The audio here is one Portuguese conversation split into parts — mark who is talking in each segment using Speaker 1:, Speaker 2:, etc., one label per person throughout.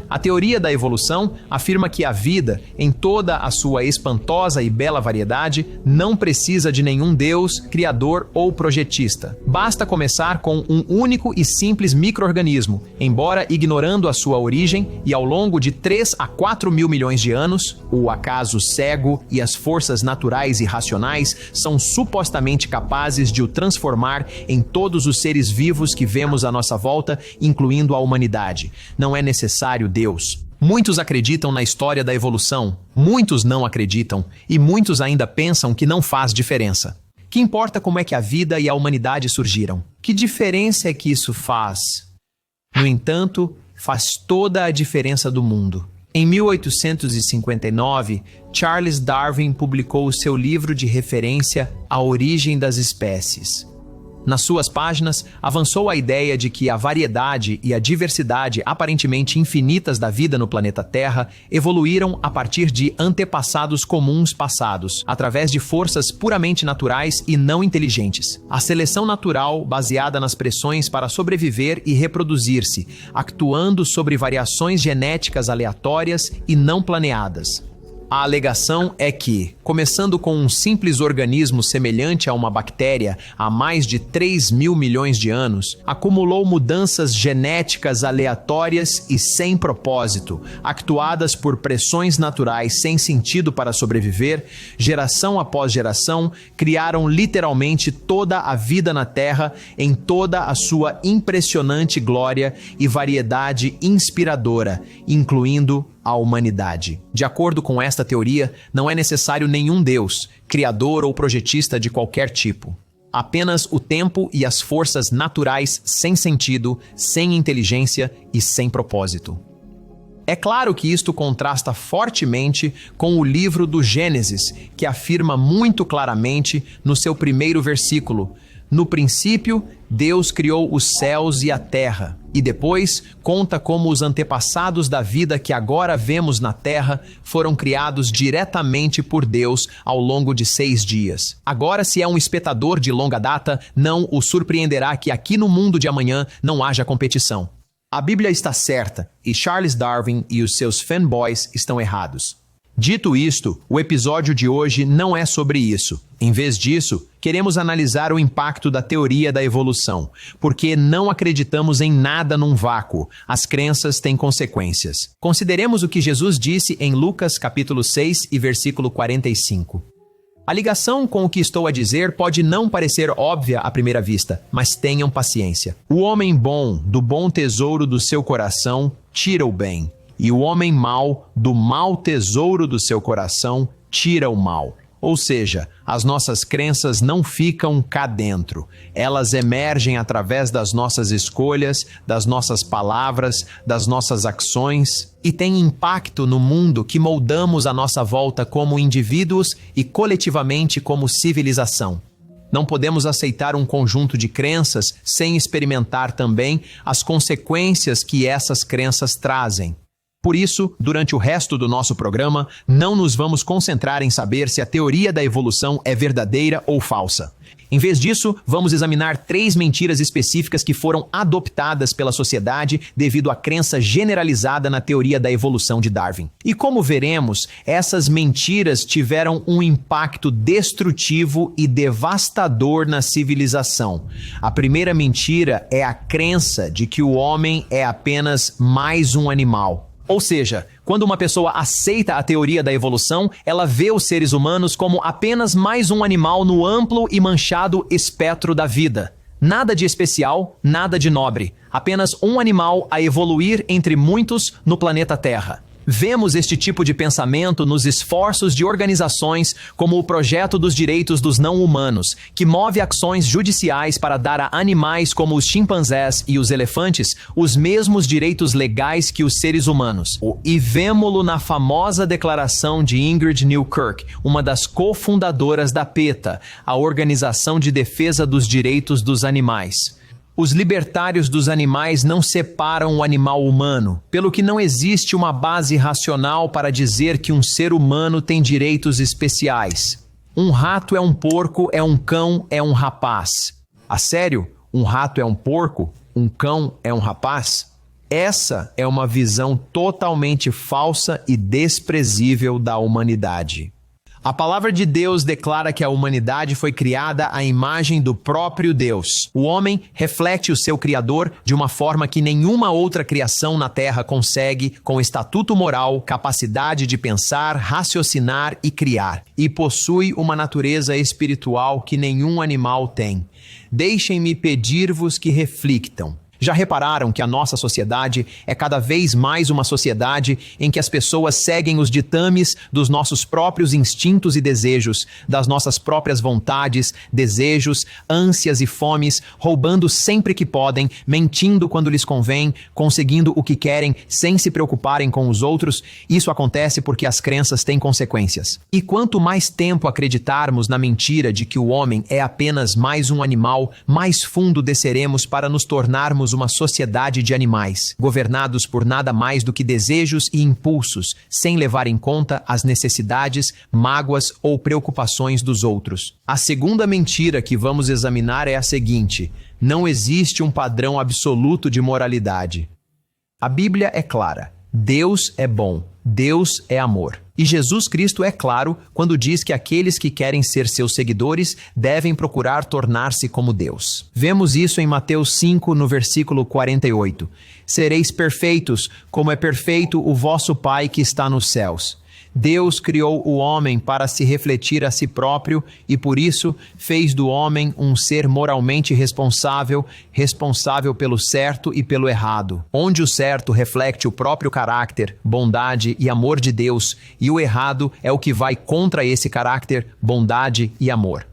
Speaker 1: A teoria da evolução afirma que a vida, em toda a sua espantosa e bela variedade, não precisa de nenhum Deus, criador ou projetista. Basta começar com um único e simples micro-organismo, embora ignorando a sua origem, e ao longo de 3 a 4 mil milhões de anos, o acaso cego e as forças naturais e racionais são supostamente capazes de o transformar em todos os seres vivos que vemos à nossa volta, incluindo a humanidade. Não é necessário Deus. Muitos acreditam na história da evolução, muitos não acreditam, e muitos ainda pensam que não faz diferença. Que importa como é que a vida e a humanidade surgiram? Que diferença é que isso faz? No entanto, faz toda a diferença do mundo. Em 1859, Charles Darwin publicou o seu livro de referência A Origem das Espécies. Nas suas páginas, avançou a ideia de que a variedade e a diversidade aparentemente infinitas da vida no planeta Terra evoluíram a partir de antepassados comuns passados, através de forças puramente naturais e não inteligentes. A seleção natural, baseada nas pressões para sobreviver e reproduzir-se, actuando sobre variações genéticas aleatórias e não planeadas. A alegação é que, começando com um simples organismo semelhante a uma bactéria há mais de 3 mil milhões de anos, acumulou mudanças genéticas aleatórias e sem propósito, actuadas por pressões naturais sem sentido para sobreviver, geração após geração, criaram literalmente toda a vida na Terra em toda a sua impressionante glória e variedade inspiradora, incluindo a humanidade. De acordo com esta teoria, não é necessário nenhum Deus, criador ou projetista de qualquer tipo. Apenas o tempo e as forças naturais sem sentido, sem inteligência e sem propósito. É claro que isto contrasta fortemente com o livro do Gênesis, que afirma muito claramente no seu primeiro versículo: no princípio, Deus criou os céus e a terra, e depois conta como os antepassados da vida que agora vemos na terra foram criados diretamente por Deus ao longo de 6 dias. Agora, se é um espectador de longa data, não o surpreenderá que aqui no mundo de amanhã não haja competição. A Bíblia está certa e Charles Darwin e os seus fanboys estão errados. Dito isto, o episódio de hoje não é sobre isso. Em vez disso, queremos analisar o impacto da teoria da evolução, porque não acreditamos em nada num vácuo. As crenças têm consequências. Consideremos o que Jesus disse em Lucas capítulo 6 e versículo 45. A ligação com o que estou a dizer pode não parecer óbvia à primeira vista, mas tenham paciência. O homem bom, do bom tesouro do seu coração, tira o bem. E o homem mau, do mau tesouro do seu coração, tira o mal. Ou seja, as nossas crenças não ficam cá dentro. Elas emergem através das nossas escolhas, das nossas palavras, das nossas ações e têm impacto no mundo que moldamos à nossa volta como indivíduos e coletivamente como civilização. Não podemos aceitar um conjunto de crenças sem experimentar também as consequências que essas crenças trazem. Por isso, durante o resto do nosso programa, não nos vamos concentrar em saber se a teoria da evolução é verdadeira ou falsa. Em vez disso, vamos examinar 3 mentiras específicas que foram adoptadas pela sociedade devido à crença generalizada na teoria da evolução de Darwin. E como veremos, essas mentiras tiveram um impacto destrutivo e devastador na civilização. A primeira mentira é a crença de que o homem é apenas mais um animal. Ou seja, quando uma pessoa aceita a teoria da evolução, ela vê os seres humanos como apenas mais um animal no amplo e manchado espectro da vida. Nada de especial, nada de nobre. Apenas um animal a evoluir entre muitos no planeta Terra. Vemos este tipo de pensamento nos esforços de organizações como o Projeto dos Direitos dos Não-Humanos, que move ações judiciais para dar a animais como os chimpanzés e os elefantes os mesmos direitos legais que os seres humanos. E vemo-lo na famosa declaração de Ingrid Newkirk, uma das cofundadoras da PETA, a Organização de Defesa dos Direitos dos Animais. Os libertários dos animais não separam o animal humano, pelo que não existe uma base racional para dizer que um ser humano tem direitos especiais. Um rato é um porco, é um cão, é um rapaz. A sério? Um rato é um porco? Um cão é um rapaz? Essa é uma visão totalmente falsa e desprezível da humanidade. A palavra de Deus declara que a humanidade foi criada à imagem do próprio Deus. O homem reflete o seu Criador de uma forma que nenhuma outra criação na Terra consegue, com estatuto moral, capacidade de pensar, raciocinar e criar. E possui uma natureza espiritual que nenhum animal tem. Deixem-me pedir-vos que reflitam. Já repararam que a nossa sociedade é cada vez mais uma sociedade em que as pessoas seguem os ditames dos nossos próprios instintos e desejos, das nossas próprias vontades, desejos, ânsias e fomes, roubando sempre que podem, mentindo quando lhes convém, conseguindo o que querem sem se preocuparem com os outros? Isso acontece porque as crenças têm consequências. E quanto mais tempo acreditarmos na mentira de que o homem é apenas mais um animal, mais fundo desceremos para nos tornarmos uma sociedade de animais, governados por nada mais do que desejos e impulsos, sem levar em conta as necessidades, mágoas ou preocupações dos outros. A segunda mentira que vamos examinar é a seguinte: não existe um padrão absoluto de moralidade. A Bíblia é clara: Deus é bom, Deus é amor. E Jesus Cristo é claro quando diz que aqueles que querem ser seus seguidores devem procurar tornar-se como Deus. Vemos isso em Mateus 5, no versículo 48. Sereis perfeitos, como é perfeito o vosso Pai que está nos céus. Deus criou o homem para se refletir a si próprio e, por isso, fez do homem um ser moralmente responsável pelo certo e pelo errado. Onde o certo reflete o próprio caráter, bondade e amor de Deus, e o errado é o que vai contra esse caráter, bondade e amor.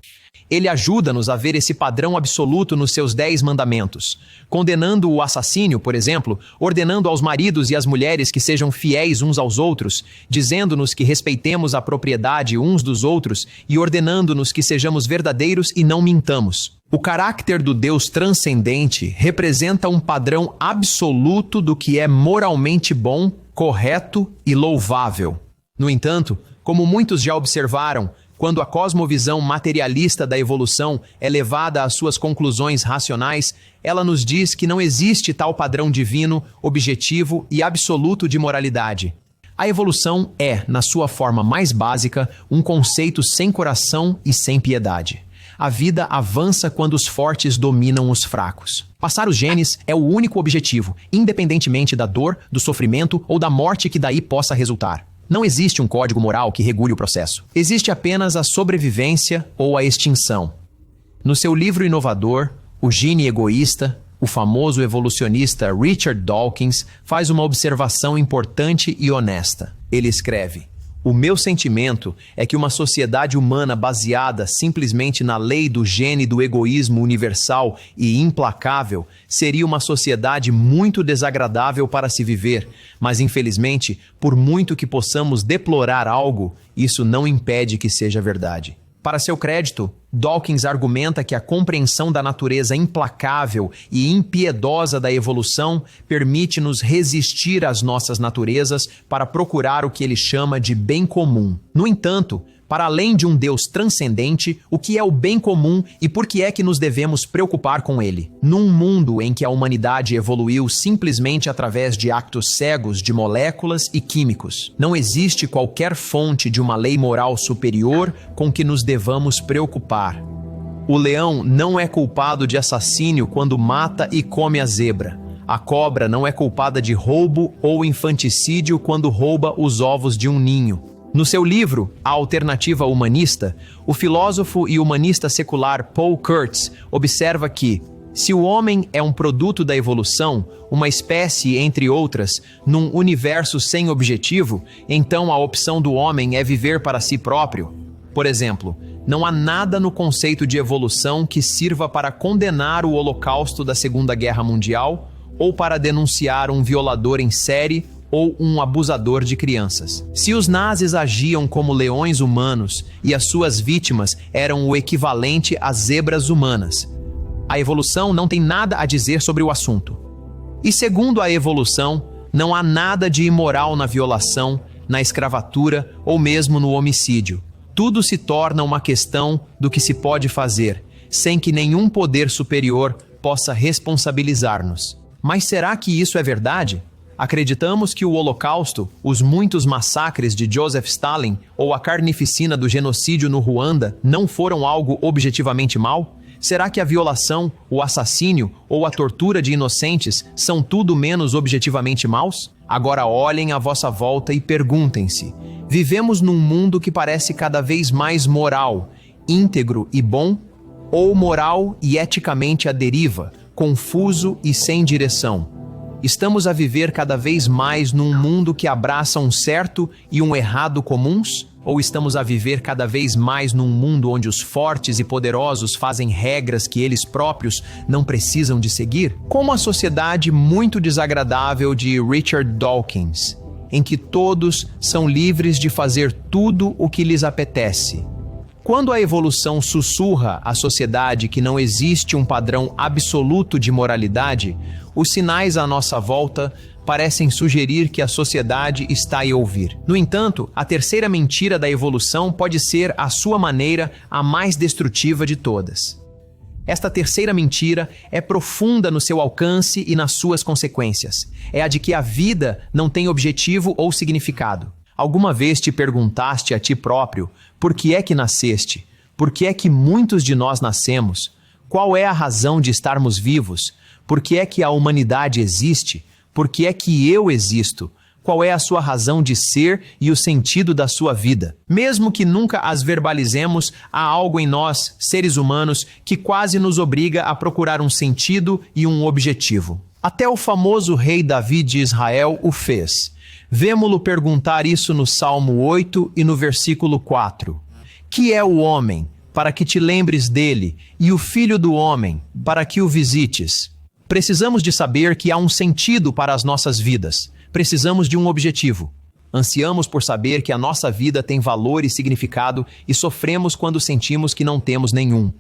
Speaker 1: Ele ajuda-nos a ver esse padrão absoluto nos seus 10 mandamentos, condenando o assassínio, por exemplo, ordenando aos maridos e às mulheres que sejam fiéis uns aos outros, dizendo-nos que respeitemos a propriedade uns dos outros e ordenando-nos que sejamos verdadeiros e não mintamos. O caráter do Deus transcendente representa um padrão absoluto do que é moralmente bom, correto e louvável. No entanto, como muitos já observaram, quando a cosmovisão materialista da evolução é levada às suas conclusões racionais, ela nos diz que não existe tal padrão divino, objetivo e absoluto de moralidade. A evolução é, na sua forma mais básica, um conceito sem coração e sem piedade. A vida avança quando os fortes dominam os fracos. Passar os genes é o único objetivo, independentemente da dor, do sofrimento ou da morte que daí possa resultar. Não existe um código moral que regule o processo. Existe apenas a sobrevivência ou a extinção. No seu livro inovador, O Gene Egoísta, o famoso evolucionista Richard Dawkins faz uma observação importante e honesta. Ele escreve: o meu sentimento é que uma sociedade humana baseada simplesmente na lei do gene do egoísmo universal e implacável seria uma sociedade muito desagradável para se viver, mas infelizmente, por muito que possamos deplorar algo, isso não impede que seja verdade. Para seu crédito, Dawkins argumenta que a compreensão da natureza implacável e impiedosa da evolução permite-nos resistir às nossas naturezas para procurar o que ele chama de bem comum. No entanto, para além de um Deus transcendente, o que é o bem comum e por que é que nos devemos preocupar com ele? Num mundo em que a humanidade evoluiu simplesmente através de actos cegos de moléculas e químicos, não existe qualquer fonte de uma lei moral superior com que nos devamos preocupar. O leão não é culpado de assassínio quando mata e come a zebra. A cobra não é culpada de roubo ou infanticídio quando rouba os ovos de um ninho. No seu livro, A Alternativa Humanista, o filósofo e humanista secular Paul Kurtz observa que, se o homem é um produto da evolução, uma espécie entre outras, num universo sem objetivo, então a opção do homem é viver para si próprio. Por exemplo, não há nada no conceito de evolução que sirva para condenar o Holocausto da Segunda Guerra Mundial ou para denunciar um violador em série ou um abusador de crianças. Se os nazis agiam como leões humanos e as suas vítimas eram o equivalente às zebras humanas, a evolução não tem nada a dizer sobre o assunto. E segundo a evolução, não há nada de imoral na violação, na escravatura ou mesmo no homicídio. Tudo se torna uma questão do que se pode fazer, sem que nenhum poder superior possa responsabilizar-nos. Mas será que isso é verdade? Acreditamos que o Holocausto, os muitos massacres de Joseph Stalin ou a carnificina do genocídio no Ruanda não foram algo objetivamente mal? Será que a violação, o assassínio ou a tortura de inocentes são tudo menos objetivamente maus? Agora olhem à vossa volta e perguntem-se: vivemos num mundo que parece cada vez mais moral, íntegro e bom? Ou moral e eticamente à deriva, confuso e sem direção? Estamos a viver cada vez mais num mundo que abraça um certo e um errado comuns? Ou estamos a viver cada vez mais num mundo onde os fortes e poderosos fazem regras que eles próprios não precisam de seguir? Como a sociedade muito desagradável de Richard Dawkins, em que todos são livres de fazer tudo o que lhes apetece. Quando a evolução sussurra à sociedade que não existe um padrão absoluto de moralidade, os sinais à nossa volta parecem sugerir que a sociedade está a ouvir. No entanto, a terceira mentira da evolução pode ser, à sua maneira, a mais destrutiva de todas. Esta terceira mentira é profunda no seu alcance e nas suas consequências. É a de que a vida não tem objetivo ou significado. Alguma vez te perguntaste a ti próprio por que é que nasceste? Por que é que muitos de nós nascemos? Qual é a razão de estarmos vivos? Por que é que a humanidade existe? Por que é que eu existo? Qual é a sua razão de ser e o sentido da sua vida? Mesmo que nunca as verbalizemos, há algo em nós, seres humanos, que quase nos obriga a procurar um sentido e um objetivo. Até o famoso rei Davi de Israel o fez. Vemo-lo perguntar isso no Salmo 8 e no versículo 4. Que é o homem, para que te lembres dele, e o filho do homem, para que o visites? Precisamos de saber que há um sentido para as nossas vidas. Precisamos de um objetivo. Ansiamos por saber que a nossa vida tem valor e significado e sofremos quando sentimos que não temos nenhum.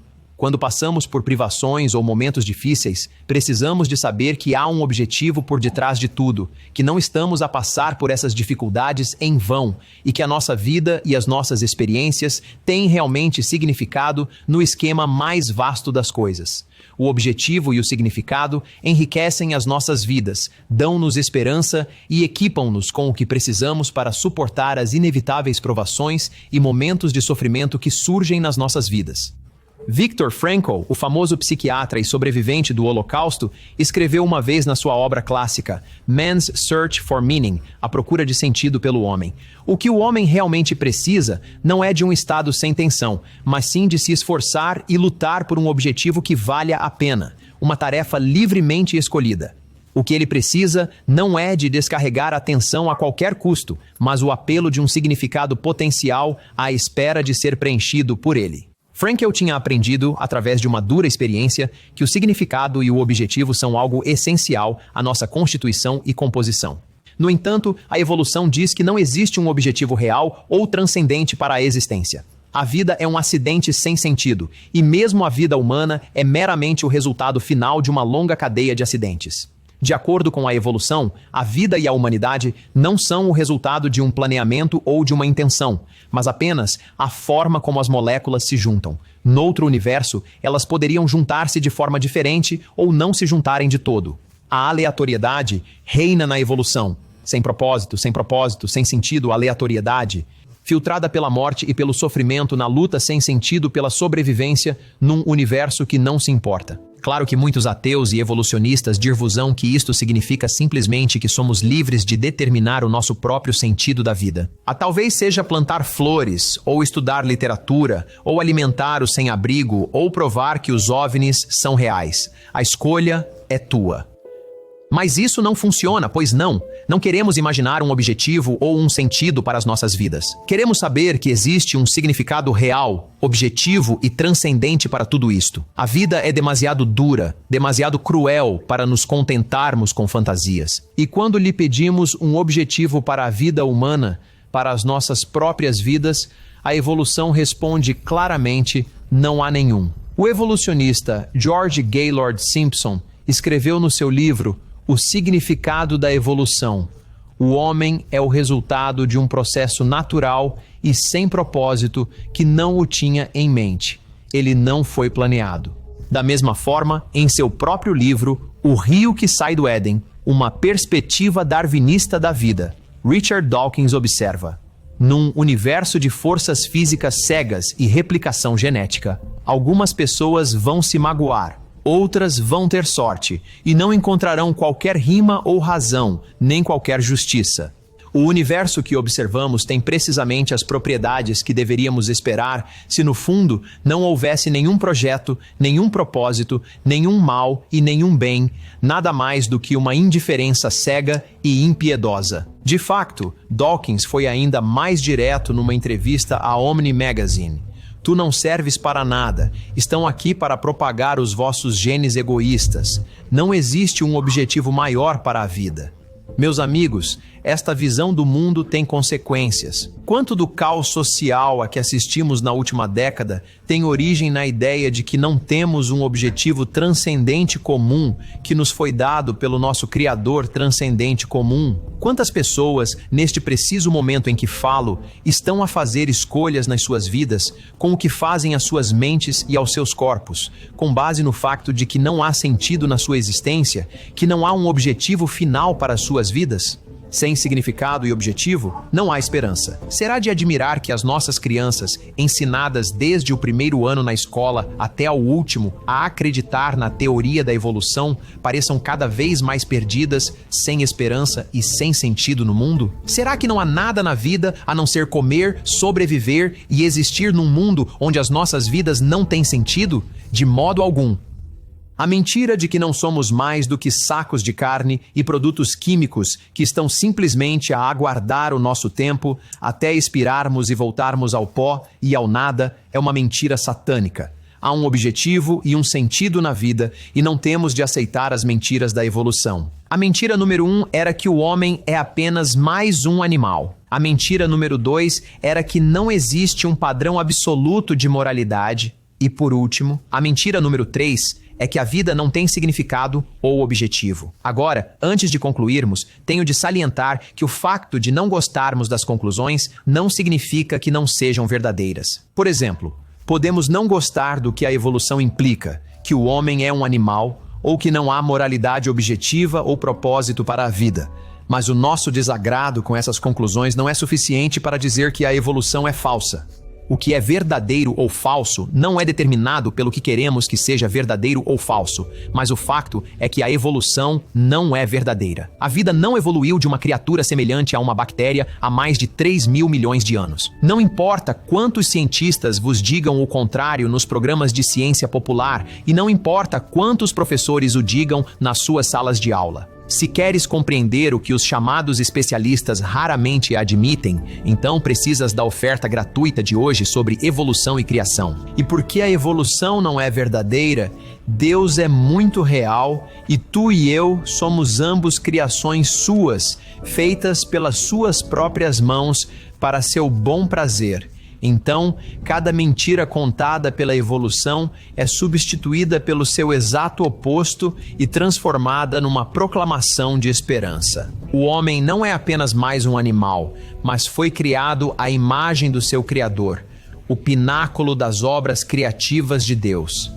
Speaker 1: Quando passamos por privações ou momentos difíceis, precisamos de saber que há um objetivo por detrás de tudo, que não estamos a passar por essas dificuldades em vão e que a nossa vida e as nossas experiências têm realmente significado no esquema mais vasto das coisas. O objetivo e o significado enriquecem as nossas vidas, dão-nos esperança e equipam-nos com o que precisamos para suportar as inevitáveis provações e momentos de sofrimento que surgem nas nossas vidas. Viktor Frankl, o famoso psiquiatra e sobrevivente do Holocausto, escreveu uma vez na sua obra clássica Man's Search for Meaning, A Procura de Sentido pelo Homem. O que o homem realmente precisa não é de um estado sem tensão, mas sim de se esforçar e lutar por um objetivo que valha a pena, uma tarefa livremente escolhida. O que ele precisa não é de descarregar a atenção a qualquer custo, mas o apelo de um significado potencial à espera de ser preenchido por ele. Frankl tinha aprendido, através de uma dura experiência, que o significado e o objetivo são algo essencial à nossa constituição e composição. No entanto, a evolução diz que não existe um objetivo real ou transcendente para a existência. A vida é um acidente sem sentido, e mesmo a vida humana é meramente o resultado final de uma longa cadeia de acidentes. De acordo com a evolução, a vida e a humanidade não são o resultado de um planeamento ou de uma intenção, mas apenas a forma como as moléculas se juntam. Noutro universo, elas poderiam juntar-se de forma diferente ou não se juntarem de todo. A aleatoriedade reina na evolução. Sem propósito, sem sentido, aleatoriedade. Filtrada pela morte e pelo sofrimento na luta sem sentido pela sobrevivência num universo que não se importa. Claro que muitos ateus e evolucionistas dir-vos-ão que isto significa simplesmente que somos livres de determinar o nosso próprio sentido da vida. Talvez seja plantar flores, ou estudar literatura, ou alimentar o sem-abrigo, ou provar que os OVNIs são reais. A escolha é tua. Mas isso não funciona, pois não queremos imaginar um objetivo ou um sentido para as nossas vidas. Queremos saber que existe um significado real, objetivo e transcendente para tudo isto. A vida é demasiado dura, demasiado cruel para nos contentarmos com fantasias. E quando lhe pedimos um objetivo para a vida humana, para as nossas próprias vidas, a evolução responde claramente: não há nenhum. O evolucionista George Gaylord Simpson escreveu no seu livro O Significado da Evolução: o homem é o resultado de um processo natural e sem propósito que não o tinha em mente. Ele não foi planeado. Da mesma forma, em seu próprio livro, O rio que sai do Éden, uma perspectiva darwinista da vida. Richard Dawkins observa: num universo de forças físicas cegas e replicação genética, algumas pessoas vão se magoar, outras vão ter sorte e não encontrarão qualquer rima ou razão, nem qualquer justiça. O universo que observamos tem precisamente as propriedades que deveríamos esperar se no fundo não houvesse nenhum projeto, nenhum propósito, nenhum mal e nenhum bem, nada mais do que uma indiferença cega e impiedosa. De facto, Dawkins foi ainda mais direto numa entrevista à Omni Magazine. Tu não serves para nada, estão aqui para propagar os vossos genes egoístas. Não existe um objetivo maior para a vida. Meus amigos, esta visão do mundo tem consequências. Quanto do caos social a que assistimos na última década tem origem na ideia de que não temos um objetivo transcendente comum que nos foi dado pelo nosso Criador transcendente comum? Quantas pessoas, neste preciso momento em que falo, estão a fazer escolhas nas suas vidas com o que fazem às suas mentes e aos seus corpos, com base no facto de que não há sentido na sua existência, que não há um objetivo final para as suas vidas? Sem significado e objetivo, não há esperança. Será de admirar que as nossas crianças, ensinadas desde o primeiro ano na escola até ao último a acreditar na teoria da evolução, pareçam cada vez mais perdidas, sem esperança e sem sentido no mundo? Será que não há nada na vida a não ser comer, sobreviver e existir num mundo onde as nossas vidas não têm sentido? De modo algum. A mentira de que não somos mais do que sacos de carne e produtos químicos que estão simplesmente a aguardar o nosso tempo até expirarmos e voltarmos ao pó e ao nada é uma mentira satânica. Há um objetivo e um sentido na vida e não temos de aceitar as mentiras da evolução. A mentira número 1 era que o homem é apenas mais um animal. A mentira número 2 era que não existe um padrão absoluto de moralidade. E por último, a mentira número 3 é que a vida não tem significado ou objetivo. Agora, antes de concluirmos, tenho de salientar que o facto de não gostarmos das conclusões não significa que não sejam verdadeiras. Por exemplo, podemos não gostar do que a evolução implica, que o homem é um animal, ou que não há moralidade objetiva ou propósito para a vida. Mas o nosso desagrado com essas conclusões não é suficiente para dizer que a evolução é falsa. O que é verdadeiro ou falso não é determinado pelo que queremos que seja verdadeiro ou falso, mas o fato é que a evolução não é verdadeira. A vida não evoluiu de uma criatura semelhante a uma bactéria há mais de 3 mil milhões de anos. Não importa quantos cientistas vos digam o contrário nos programas de ciência popular, e não importa quantos professores o digam nas suas salas de aula. Se queres compreender o que os chamados especialistas raramente admitem, então precisas da oferta gratuita de hoje sobre evolução e criação. E porque a evolução não é verdadeira, Deus é muito real e tu e eu somos ambos criações suas, feitas pelas suas próprias mãos para seu bom prazer. Então, cada mentira contada pela evolução é substituída pelo seu exato oposto e transformada numa proclamação de esperança. O homem não é apenas mais um animal, mas foi criado à imagem do seu Criador, o pináculo das obras criativas de Deus.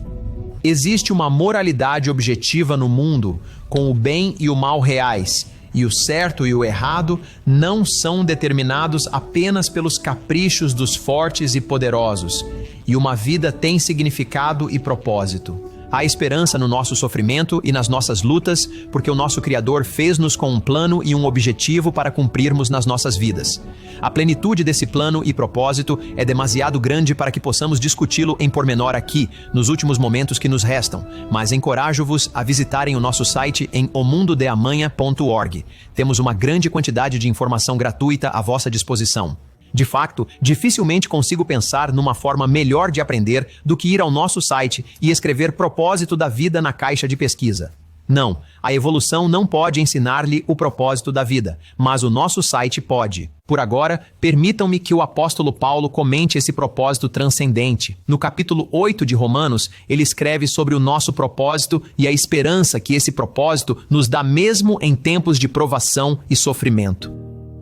Speaker 1: Existe uma moralidade objetiva no mundo, com o bem e o mal reais, e o certo e o errado não são determinados apenas pelos caprichos dos fortes e poderosos, e uma vida tem significado e propósito. Há esperança no nosso sofrimento e nas nossas lutas, porque o nosso Criador fez-nos com um plano e um objetivo para cumprirmos nas nossas vidas. A plenitude desse plano e propósito é demasiado grande para que possamos discuti-lo em pormenor aqui, nos últimos momentos que nos restam, mas encorajo-vos a visitarem o nosso site em omundodeamanha.org. Temos uma grande quantidade de informação gratuita à vossa disposição. De facto, dificilmente consigo pensar numa forma melhor de aprender do que ir ao nosso site e escrever propósito da vida na caixa de pesquisa. Não, a evolução não pode ensinar-lhe o propósito da vida, mas o nosso site pode. Por agora, permitam-me que o apóstolo Paulo comente esse propósito transcendente. No capítulo 8 de Romanos, ele escreve sobre o nosso propósito e a esperança que esse propósito nos dá mesmo em tempos de provação e sofrimento.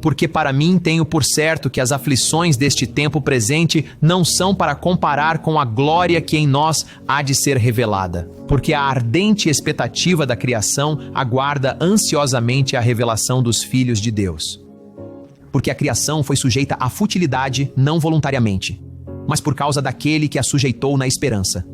Speaker 1: Porque para mim tenho por certo que as aflições deste tempo presente não são para comparar com a glória que em nós há de ser revelada. Porque a ardente expectativa da criação aguarda ansiosamente a revelação dos filhos de Deus. Porque a criação foi sujeita à futilidade não voluntariamente, mas por causa daquele que a sujeitou na esperança.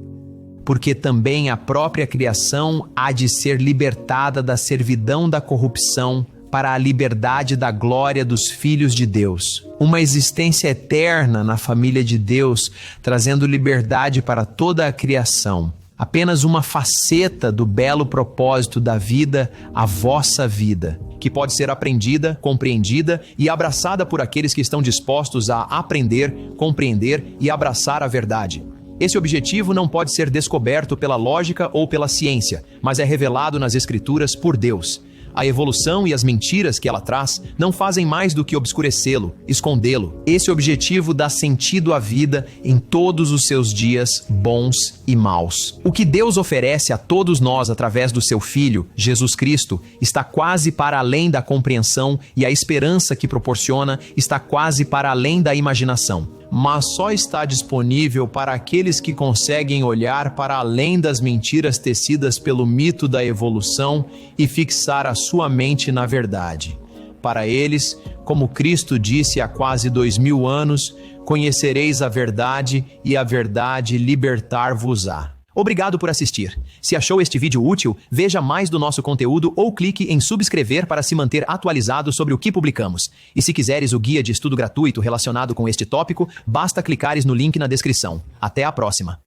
Speaker 1: Porque também a própria criação há de ser libertada da servidão da corrupção para a liberdade da glória dos filhos de Deus. Uma existência eterna na família de Deus, trazendo liberdade para toda a criação. Apenas uma faceta do belo propósito da vida, a vossa vida, que pode ser aprendida, compreendida e abraçada por aqueles que estão dispostos a aprender, compreender e abraçar a verdade. Esse objetivo não pode ser descoberto pela lógica ou pela ciência, mas é revelado nas Escrituras por Deus. A evolução e as mentiras que ela traz não fazem mais do que obscurecê-lo, escondê-lo. Esse objetivo dá sentido à vida em todos os seus dias, bons e maus. O que Deus oferece a todos nós através do seu Filho, Jesus Cristo, está quase para além da compreensão e a esperança que proporciona está quase para além da imaginação. Mas só está disponível para aqueles que conseguem olhar para além das mentiras tecidas pelo mito da evolução e fixar a sua mente na verdade. Para eles, como Cristo disse há quase 2000 anos, conhecereis a verdade e a verdade libertar-vos-á. Obrigado por assistir. Se achou este vídeo útil, veja mais do nosso conteúdo ou clique em subscrever para se manter atualizado sobre o que publicamos. E se quiseres o guia de estudo gratuito relacionado com este tópico, basta clicares no link na descrição. Até a próxima!